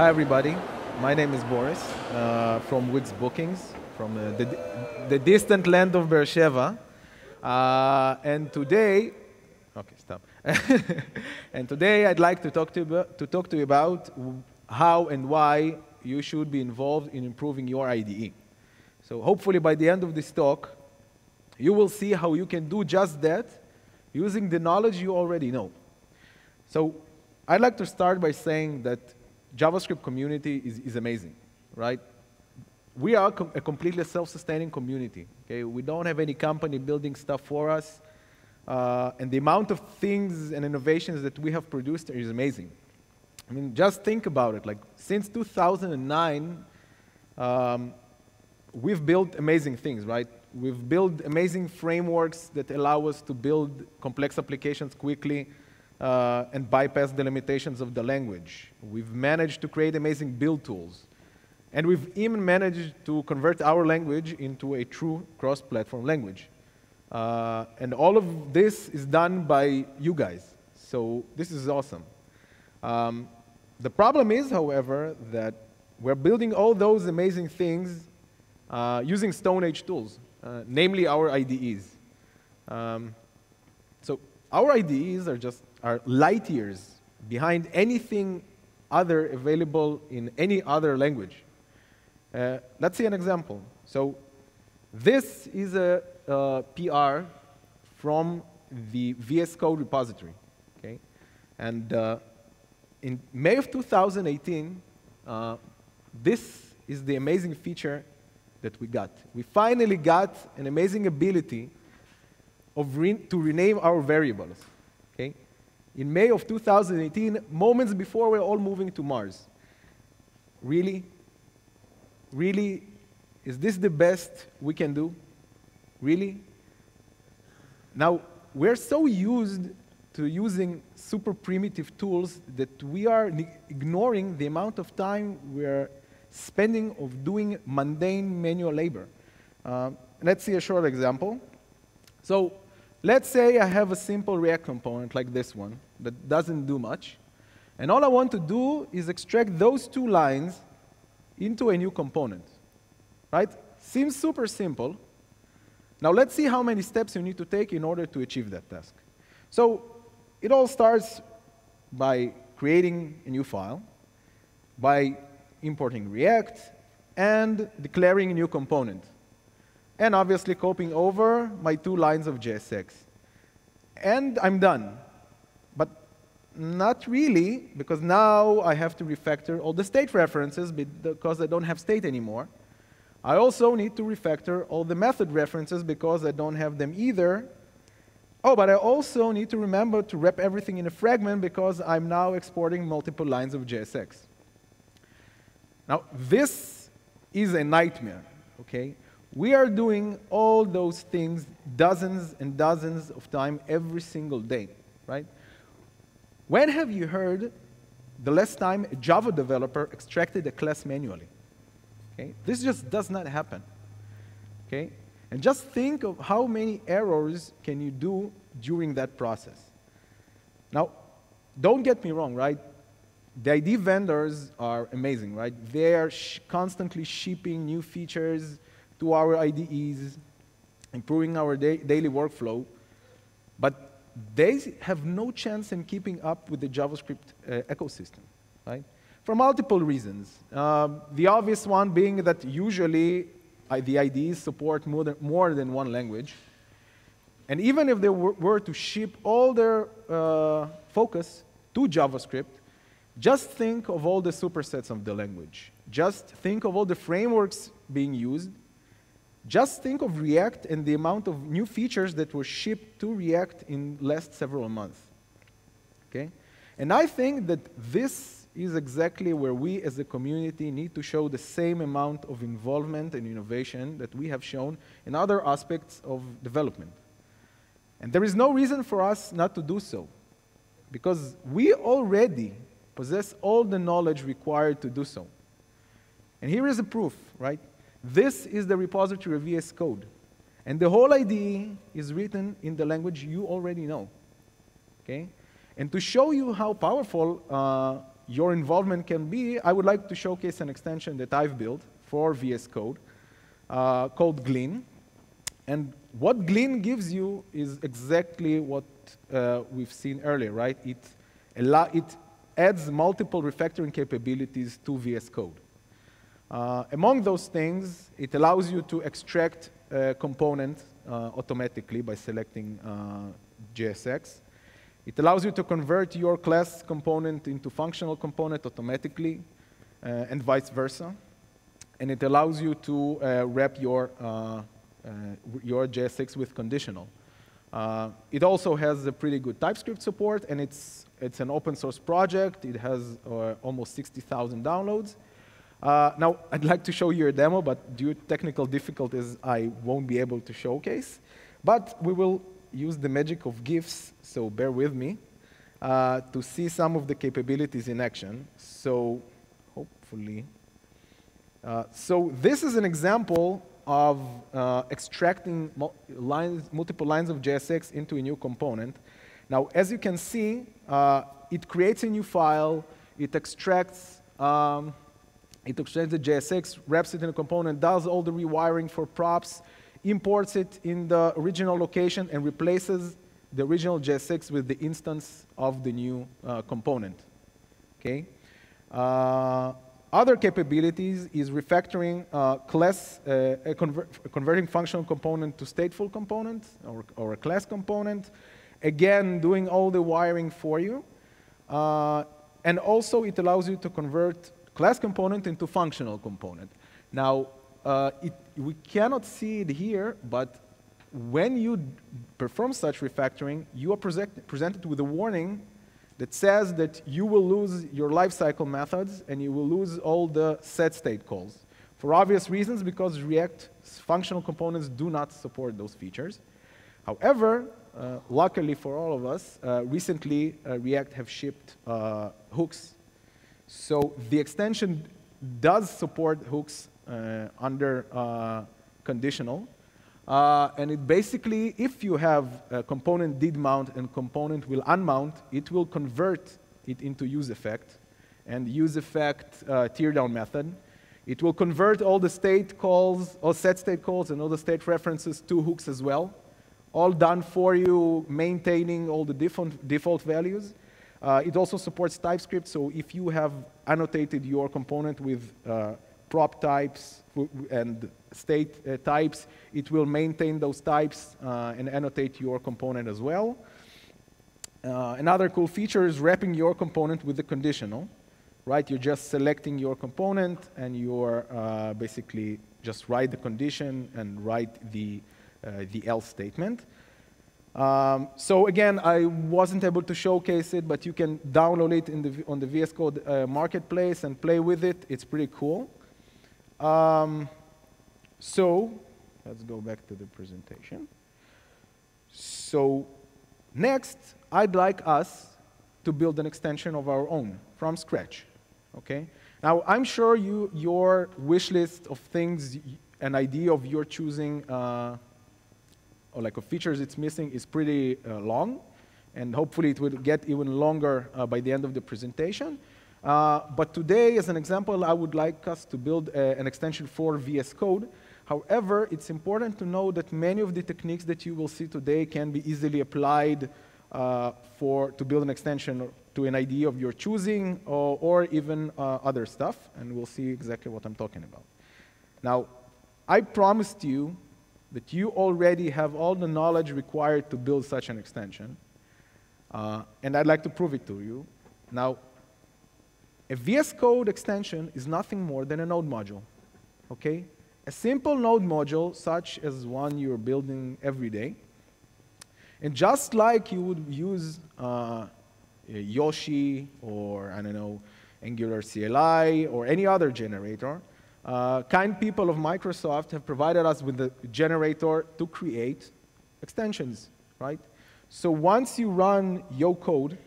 Hi, everybody. My name is Boris from Wix Bookings, from the distant land of Beersheba. And today, okay, stop. And today, I'd like to talk to you about how and why you should be involved in improving your IDE. So hopefully, by the end of this talk, you will see how you can do just that using the knowledge you already know. So I'd like to start by saying that JavaScript community is amazing, right? We are a completely self-sustaining community, okay? We don't have any company building stuff for us, and the amount of things and innovations that we have produced is amazing. I mean, just think about it. Like, since 2009, we've built amazing things, right? We've built amazing frameworks that allow us to build complex applications quickly, and bypass the limitations of the language. We've managed to create amazing build tools. And we've even managed to convert our language into a true cross-platform language. And all of this is done by you guys. So this is awesome. The problem is, however, that we're building all those amazing things using Stone Age tools, namely our IDEs. So our IDEs are light years behind anything other available in any other language. Let's see an example. So this is a PR from the VS Code repository, okay? And in May of 2018, this is the amazing feature that we got. We finally got an amazing ability to rename our variables, okay? In May of 2018, moments before we're all moving to Mars. Really? Really? Is this the best we can do? Really? Now, we're so used to using super primitive tools that we are ignoring the amount of time we're spending of doing mundane manual labor. Let's see a short example. So let's say I have a simple React component like this one that doesn't do much. And all I want to do is extract those two lines into a new component, right? Seems super simple. Now let's see how many steps you need to take in order to achieve that task. So it all starts by creating a new file, by importing React, and declaring a new component. And obviously copying over my 2 lines of JSX. And I'm done. But not really, because now I have to refactor all the state references because I don't have state anymore. I also need to refactor all the method references because I don't have them either. Oh, but I also need to remember to wrap everything in a fragment because I'm now exporting multiple lines of JSX. Now, this is a nightmare, okay? We are doing all those things dozens and dozens of times every single day, right? When have you heard the last time a Java developer extracted a class manually? Okay? This just does not happen, okay? And just think of how many errors can you do during that process. Now, don't get me wrong, right? The IDE vendors are amazing, right? They are constantly shipping new features to our IDEs, improving our daily workflow, but they have no chance in keeping up with the JavaScript ecosystem, right? For multiple reasons. The obvious one being that usually the IDEs support more than one language. And even if they were to ship all their focus to JavaScript, just think of all the supersets of the language. Just think of all the frameworks being used. Just think of React and the amount of new features that were shipped to React in the last several months, okay? And I think that this is exactly where we as a community need to show the same amount of involvement and innovation that we have shown in other aspects of development. And there is no reason for us not to do so, because we already possess all the knowledge required to do so. And here is a proof, right? This is the repository of VS Code. And the whole IDE is written in the language you already know, okay? And to show you how powerful your involvement can be, I would like to showcase an extension that I've built for VS Code called Glean. And what Glean gives you is exactly what we've seen earlier, right? It adds multiple refactoring capabilities to VS Code. Among those things, it allows you to extract a component automatically by selecting JSX. It allows you to convert your class component into functional component automatically, and vice versa. And it allows you to wrap your JSX with conditional. It also has a pretty good TypeScript support, and it's an open source project. It has almost 60,000 downloads. Now, I'd like to show you a demo, but due to technical difficulties, I won't be able to showcase. But we will use the magic of GIFs, so bear with me, to see some of the capabilities in action. So hopefully. So this is an example of extracting multiple lines of JSX into a new component. Now, as you can see, it creates a new file. It extracts the JSX, wraps it in a component, does all the rewiring for props, imports it in the original location, and replaces the original JSX with the instance of the new component. Okay. Other capabilities is refactoring converting functional component to stateful component or a class component. Again, doing all the wiring for you. And also, it allows you to convert class component into functional component. Now, we cannot see it here, but when you perform such refactoring, you are presented with a warning that says that you will lose your lifecycle methods and you will lose all the set state calls. For obvious reasons, because React functional components do not support those features. However, luckily for all of us, recently React have shipped hooks. So the extension does support hooks under conditional. And it basically, if you have a component did mount and component will unmount, it will convert it into useEffect. And useEffect teardown method. It will convert all the state calls, all set state calls, and all the state references to hooks as well. All done for you, maintaining all the default values. It also supports TypeScript, so if you have annotated your component with prop types and state types, it will maintain those types and annotate your component as well. Another cool feature is wrapping your component with the conditional, right? You're just selecting your component and you're basically just write the condition and write the else statement. So again, I wasn't able to showcase it, but you can download it on the VS Code marketplace and play with it. It's pretty cool. So let's go back to the presentation. So next, I'd like us to build an extension of our own from scratch. Okay? Now, I'm sure your wish list of things, an idea of your choosing, or like of features it's missing is pretty long, and hopefully it will get even longer by the end of the presentation. But today, as an example, I would like us to build an extension for VS Code. However, it's important to know that many of the techniques that you will see today can be easily applied to build an extension to an IDE of your choosing, or even other stuff, and we'll see exactly what I'm talking about. Now, I promised you that you already have all the knowledge required to build such an extension, and I'd like to prove it to you. Now, a VS Code extension is nothing more than a node module, okay? A simple node module, such as one you're building every day. And just like you would use Yoshi or, I don't know, Angular CLI or any other generator, kind people of Microsoft have provided us with a generator to create extensions, right? So once you run your code,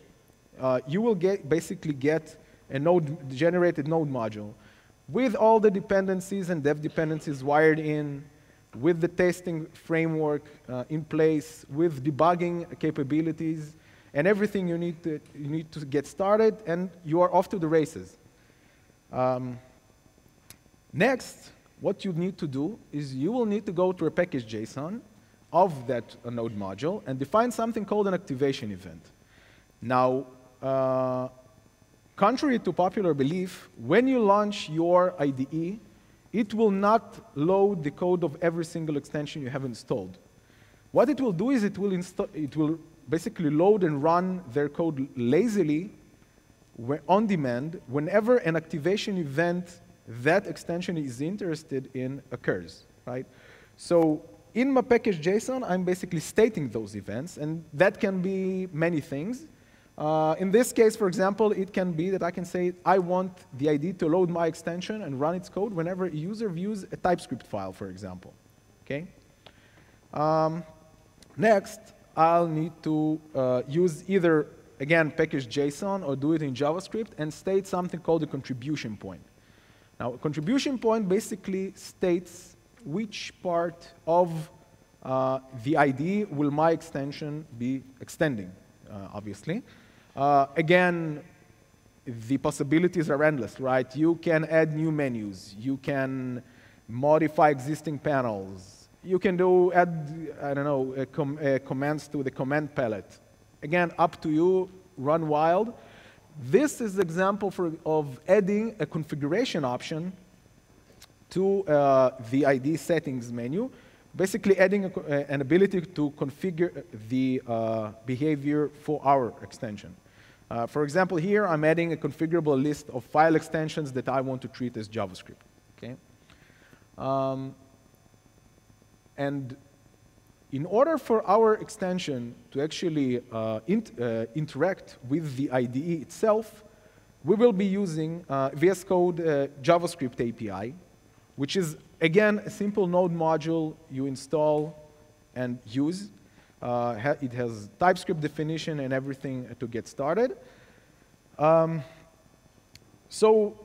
you will basically get a generated node module with all the dependencies and dev dependencies wired in, with the testing framework in place, with debugging capabilities, and everything you need to get started, and you are off to the races. Next, what you need to do is you will need to go to a package JSON of that node module and define something called an activation event. Now, contrary to popular belief, when you launch your IDE, it will not load the code of every single extension you have installed. What it will do is it will basically load and run their code lazily on demand whenever an activation event that extension is interested in occurs, right? So in my package JSON, I'm basically stating those events, and that can be many things. In this case, for example, it can be that I can say, I want the IDE to load my extension and run its code whenever a user views a TypeScript file, for example, okay? Next, I'll need to use either, again, package JSON or do it in JavaScript and state something called a contribution point. Now, a contribution point basically states which part of the IDE will my extension be extending, obviously. Again, the possibilities are endless, right? You can add new menus. You can modify existing panels. You can add, I don't know, commands to the command palette. Again, up to you, run wild. This is an example of adding a configuration option to the IDE settings menu, basically adding an ability to configure the behavior for our extension. For example, here I'm adding a configurable list of file extensions that I want to treat as JavaScript. Okay? And in order for our extension to actually interact with the IDE itself, we will be using VS Code JavaScript API, which is, again, a simple node module you install and use. It has TypeScript definition and everything to get started. So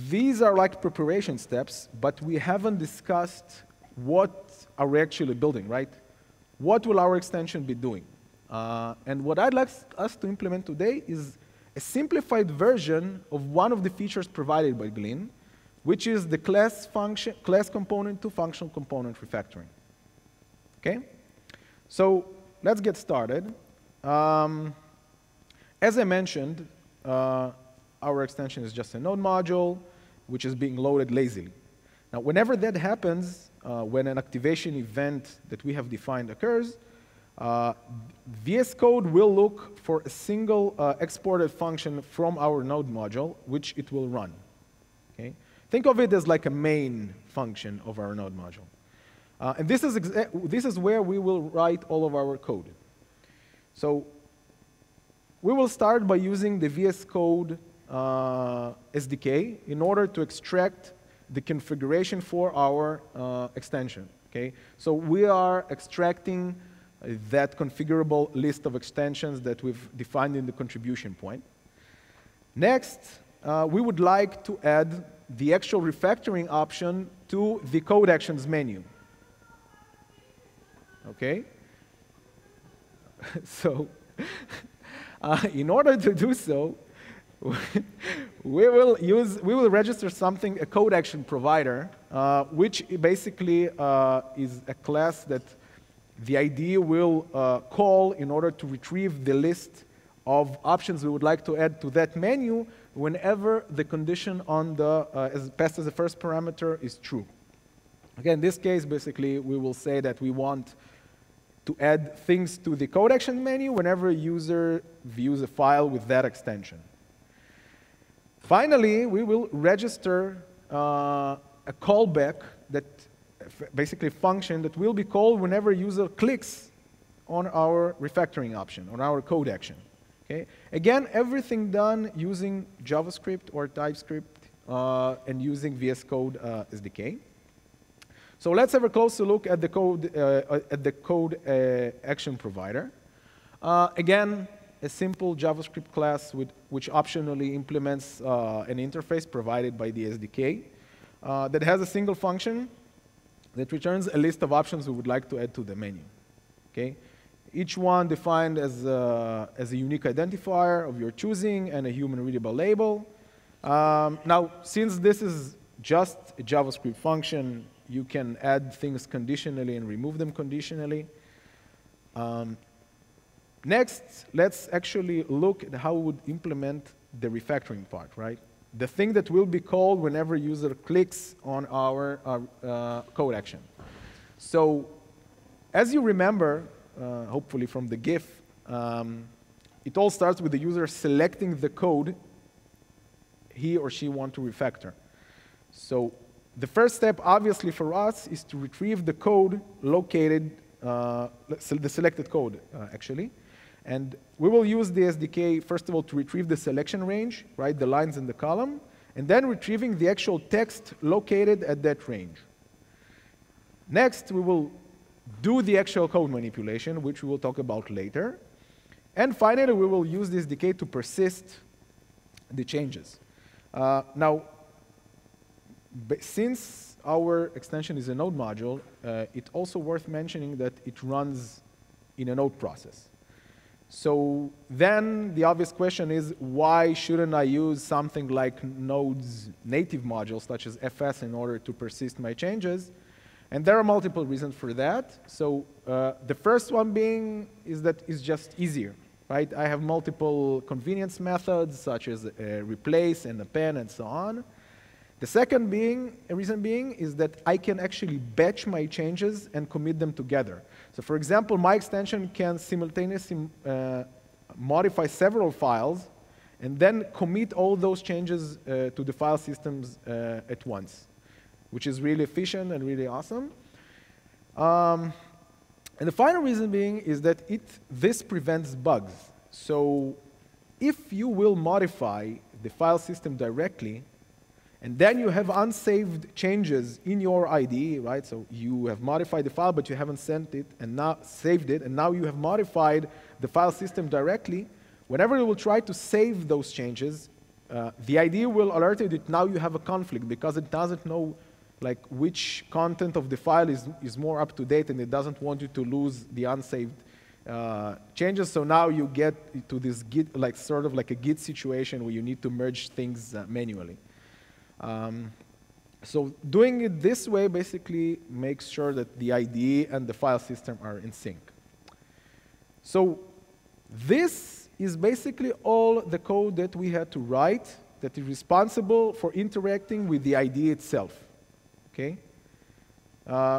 these are like preparation steps, but we haven't discussed what are we actually building, right? What will our extension be doing? And what I'd like us to implement today is a simplified version of one of the features provided by Glean, which is the class component to functional component refactoring. Okay? So let's get started. As I mentioned, our extension is just a node module, which is being loaded lazily. Now, whenever that happens, when an activation event that we have defined occurs, VS Code will look for a single exported function from our node module, which it will run. Okay? Think of it as like a main function of our node module. And this is where we will write all of our code. So we will start by using the VS Code SDK in order to extract the configuration for our extension. Okay? So we are extracting that configurable list of extensions that we've defined in the contribution point. Next, we would like to add the actual refactoring option to the code actions menu. Okay? So, in order to do so, we will register something, a code action provider, which basically is a class that the IDE will call in order to retrieve the list of options we would like to add to that menu whenever the condition on the passed as the first parameter is true. Again, in this case, basically, we will say that we want to add things to the code action menu whenever a user views a file with that extension. Finally, we will register a callback that basically function that will be called whenever a user clicks on our refactoring option, on our code action. Okay? Again, everything done using JavaScript or TypeScript and using VS Code SDK. So let's have a closer look at the code action provider. Again, a simple JavaScript class which optionally implements an interface provided by the SDK that has a single function that returns a list of options we would like to add to the menu. Okay? each one defined as a unique identifier of your choosing and a human readable label. Now, since this is just a JavaScript function, you can add things conditionally and remove them conditionally. Next, let's actually look at how we would implement the refactoring part, right? The thing that will be called whenever user clicks on our code action. So, as you remember, hopefully from the GIF, it all starts with the user selecting the code he or she wants to refactor. So the first step, obviously, for us is to retrieve the code located, the selected code, actually. And we will use the SDK, first of all, to retrieve the selection range, right, the lines in the column, and then retrieving the actual text located at that range. Next, we will do the actual code manipulation, which we will talk about later. And finally, we will use the SDK to persist the changes. Now, since our extension is a node module, it's also worth mentioning that it runs in a node process. So then the obvious question is, why shouldn't I use something like Node's native modules, such as FS, in order to persist my changes? And there are multiple reasons for that. So the first one being is that it's just easier, right? I have multiple convenience methods, such as replace and append and so on. The second reason being is that I can actually batch my changes and commit them together. So for example, my extension can simultaneously modify several files and then commit all those changes to the file systems at once, which is really efficient and really awesome. And the final reason being is that this prevents bugs. So if you will modify the file system directly, and then you have unsaved changes in your IDE, right? So you have modified the file, but you haven't sent it and now saved it, and now you have modified the file system directly. Whenever you will try to save those changes, the IDE will alert you that now you have a conflict because it doesn't know like which content of the file is more up to date, and it doesn't want you to lose the unsaved changes. So now you get to this Git, like sort of like a Git situation where you need to merge things manually. So doing it this way basically makes sure that the IDE and the file system are in sync. So this is basically all the code that we had to write that is responsible for interacting with the IDE itself. Okay?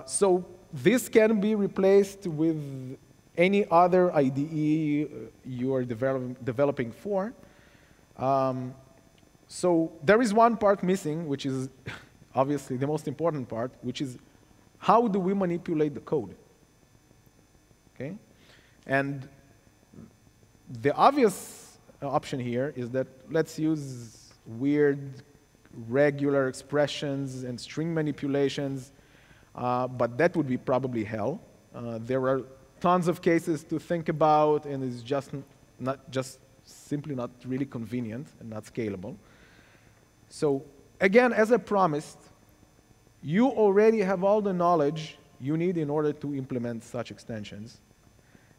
So this can be replaced with any other IDE you are developing for. So there is one part missing, which is obviously the most important part, which is how do we manipulate the code? Okay? And the obvious option here is that let's use weird regular expressions and string manipulations, but that would be probably hell. There are tons of cases to think about, and it's just simply not really convenient and not scalable. So again, as I promised, you already have all the knowledge you need in order to implement such extensions.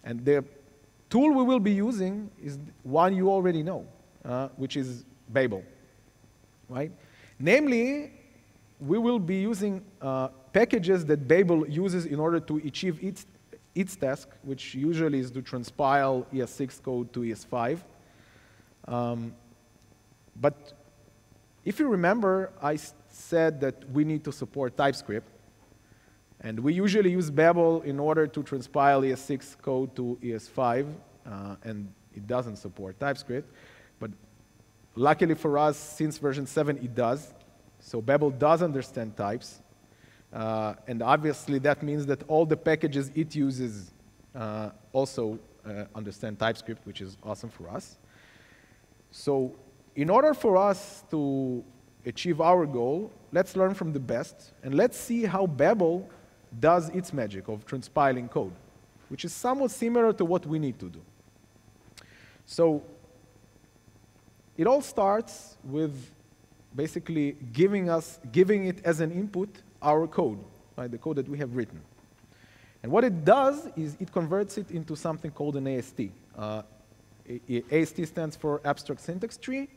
And the tool we will be using is one you already know, which is Babel, right? Namely, we will be using packages that Babel uses in order to achieve its task, which usually is to transpile ES6 code to ES5. But if you remember, I said that we need to support TypeScript. And we usually use Babel in order to transpile ES6 code to ES5, and it doesn't support TypeScript. But luckily for us, since version 7, it does. So Babel does understand types. And obviously, that means that all the packages it uses also understand TypeScript, which is awesome for us. So in order for us to achieve our goal, let's learn from the best, and let's see how Babel does its magic of transpiling code, which is somewhat similar to what we need to do. So it all starts with basically giving it as an input our code, right, the code that we have written. And what it does is it converts it into something called an AST. AST stands for Abstract Syntax Tree.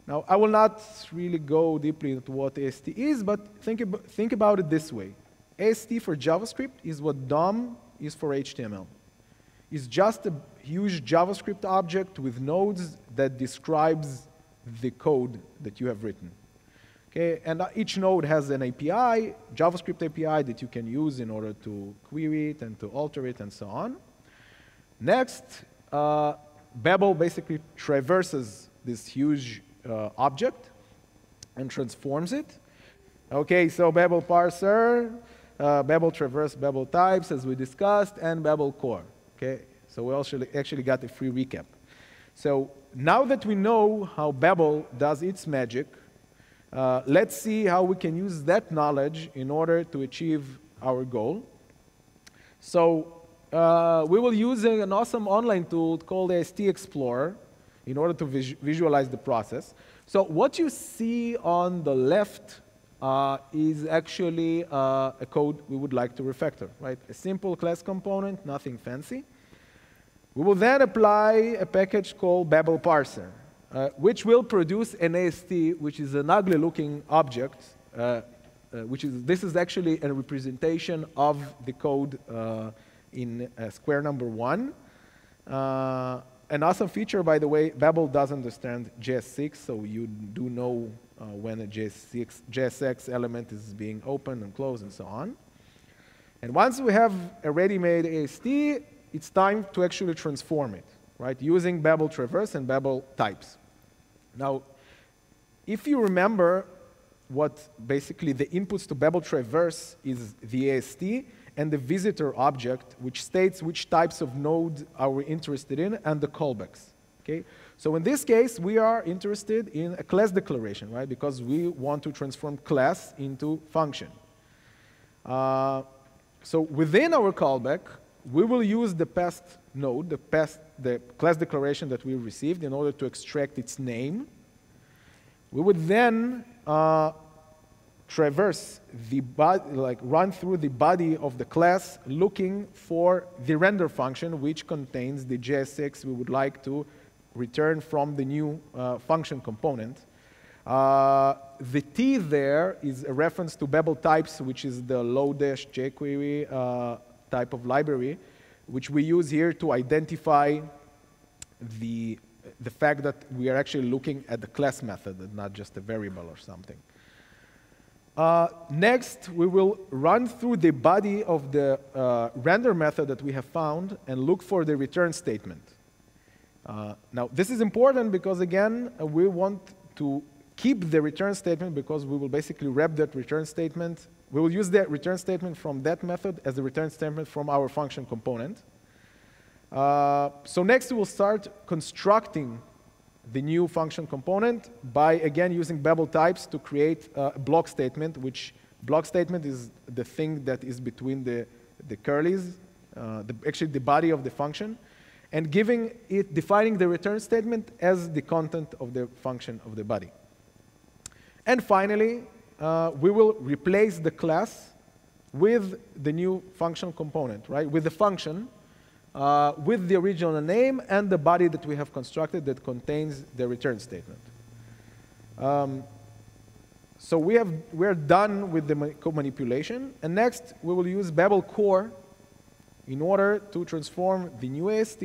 Now, I will not really go deeply into what AST is, but think about it this way. AST for JavaScript is what DOM is for HTML. It's just a huge JavaScript object with nodes that describes the code that you have written. Okay, and each node has an API, JavaScript API, that you can use in order to query it and to alter it and so on. Next, Babel basically traverses this huge object and transforms it. Okay, so Babel parser, Babel traverse, Babel types, as we discussed, and Babel core. Okay, so we actually got a free recap. So now that we know how Babel does its magic, let's see how we can use that knowledge in order to achieve our goal. So we will use an awesome online tool called AST Explorer in order to visualize the process. So what you see on the left is actually a code we would like to refactor, right? A simple class component, nothing fancy. We will then apply a package called Babel parser, which will produce an AST, which is an ugly-looking object, this is actually a representation of the code in square number 1. An awesome feature, by the way, Babel does understand JS6, so you do know when a JSX element is being opened and closed and so on. And once we have a ready-made AST, it's time to actually transform it, right, using Babel traverse and Babel types. Now, if you remember what basically the inputs to Babel traverse is the AST and the visitor object, which states which types of nodes are we interested in, and the callbacks. Okay? So in this case, we are interested in a class declaration, right, because we want to transform class into function. So within our callback, we will use the past node, the class declaration that we received, in order to extract its name. We would then traverse the body, run through the body of the class, looking for the render function, which contains the JSX we would like to return from the new function component. The T there is a reference to Babel types, which is the low-jQuery type of library, which we use here to identify the fact that we are actually looking at the class method and not just a variable or something. Next, we will run through the body of the render method that we have found and look for the return statement. Now, this is important because, again, we want to keep the return statement because we will basically wrap that return statement. We will use that return statement from that method as the return statement from our function component. So next, we will start constructing the new function component by, again, using Babel types to create a block statement, which block statement is the thing that is between the curlies, actually the body of the function, and defining the return statement as the content of the function of the body. And finally, we will replace the class with the new function component, right? With the function, with the original name and the body that we have constructed that contains the return statement. So we're done with the manipulation, and next we will use Babel core in order to transform the new AST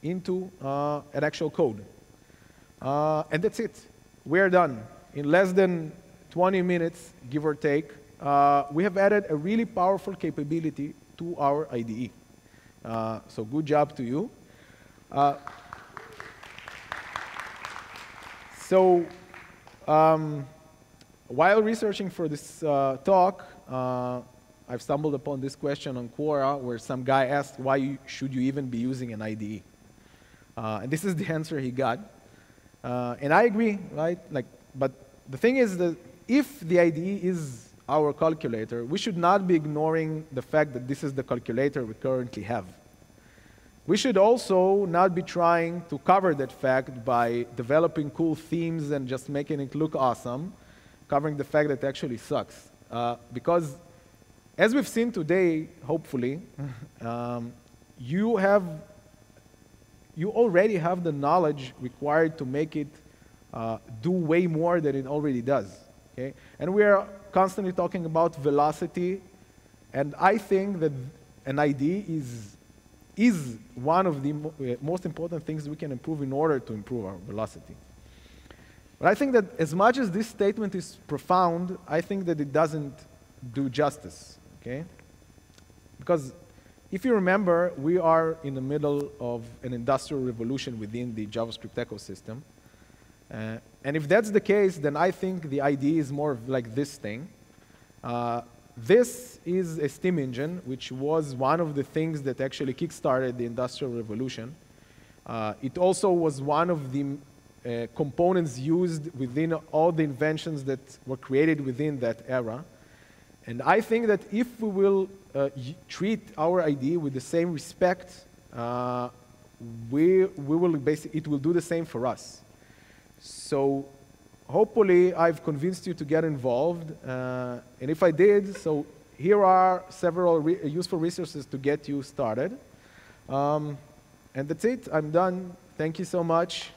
into an actual code. And that's it. We're done. In less than 20 minutes, give or take, we have added a really powerful capability to our IDE. So good job to you. While researching for this talk, I've stumbled upon this question on Quora where some guy asked, why should you even be using an IDE? And this is the answer he got. And I agree, right? But the thing is that if the IDE is our calculator, we should not be ignoring the fact that this is the calculator we currently have. We should also not be trying to cover that fact by developing cool themes and just making it look awesome, covering the fact that it actually sucks. Because as we've seen today, hopefully, you already have the knowledge required to make it do way more than it already does. Okay? And we are constantly talking about velocity, and I think that an IDE is one of the most important things we can improve in order to improve our velocity. But I think that as much as this statement is profound, I think that it doesn't do justice. Okay? Because if you remember, we are in the middle of an industrial revolution within the JavaScript ecosystem. And if that's the case, then I think the IDE is more like this thing. This is a steam engine, which was one of the things that actually kickstarted the Industrial Revolution. It also was one of the components used within all the inventions that were created within that era. And I think that if we will treat our IDE with the same respect, it will do the same for us. So hopefully I've convinced you to get involved. And if I did, so here are several useful resources to get you started. And that's it. I'm done. Thank you so much.